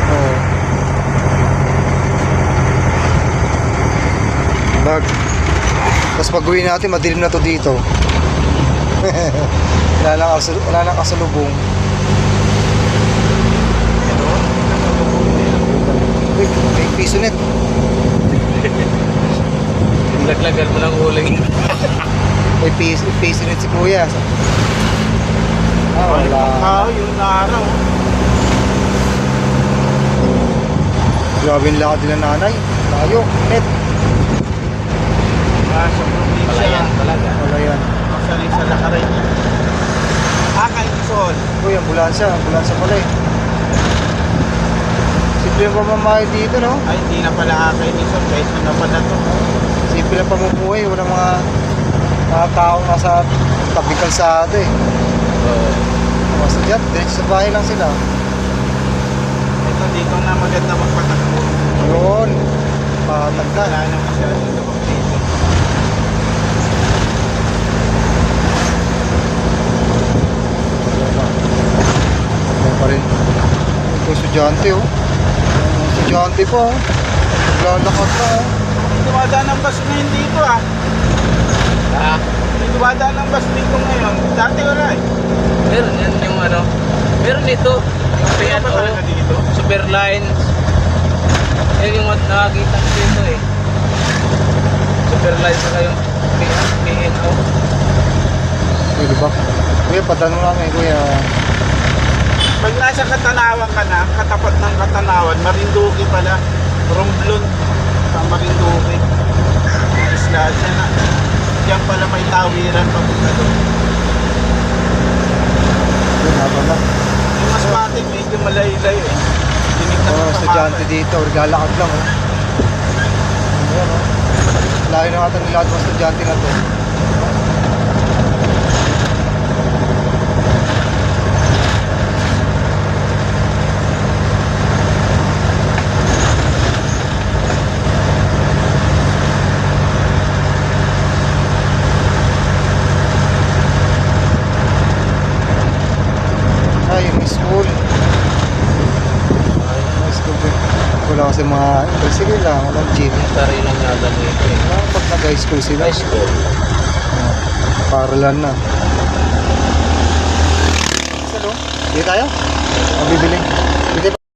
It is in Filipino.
Oo. Tapos pag uwi natin, madilim na to dito. Wala nang kasalubong. Uy, may piso net. Laglagan mo ng uling. May piso net si kuya. Wala. Yung araw. Grabe yung lakad nila nanay. Layo, net. Sa probinsya. Palayan talaga. Wala yan. Masaling sa lakarin niya. Kay Quezon. Uy, ambulansya pala eh. Simple yung pamamahay dito, no? Ay, hindi na pala kay Quezon. Quezon na pala to. Simple lang pamumuhay. Walang mga tao nasa tabi kalsada eh. Mga sadyat, diretso sa bahay lang sila. Ito dito na maganda magpatakbo. Yun, patagda. Wala na masyado dito dito. Yan pa rin. Ito estudyante oh. Estudyante pa oh. Naglalakad na oh. Dumadaan ng bus ngayon dito ah. May dumadaan ng bus dito ngayon. Dati wala eh. Meron yan yung ano. Meron dito. Yung Kaya pa talaga dito. Super Lines. Yan yung nakakita ko dito eh. Super Lines saka yung PNO. Pwede ba? Kuya, patanong namin kuya. Pag nasa Katanawan ka na, katapat ng Katanawan, Marinduque pala. Romblon sa Marinduque. Isla dyan na. Diyan pala may tawiran papunta doon. Yun, habang na. Yung Masbate, medyo malayo-layo eh. Tinignan Oh, ko sa estudyante mapa. dito. Naglalakad lang oh. Ayan oh. Layo na nga nila mga estudyante na to. Ay, yung school. Ay, yung school din. Wala kasi mga sige lang, walang gym. Tari lang yata dito eh. Pag nag-high school sila. High school. Paralan na. Salo? Hindi tayo? Mabibili. Hindi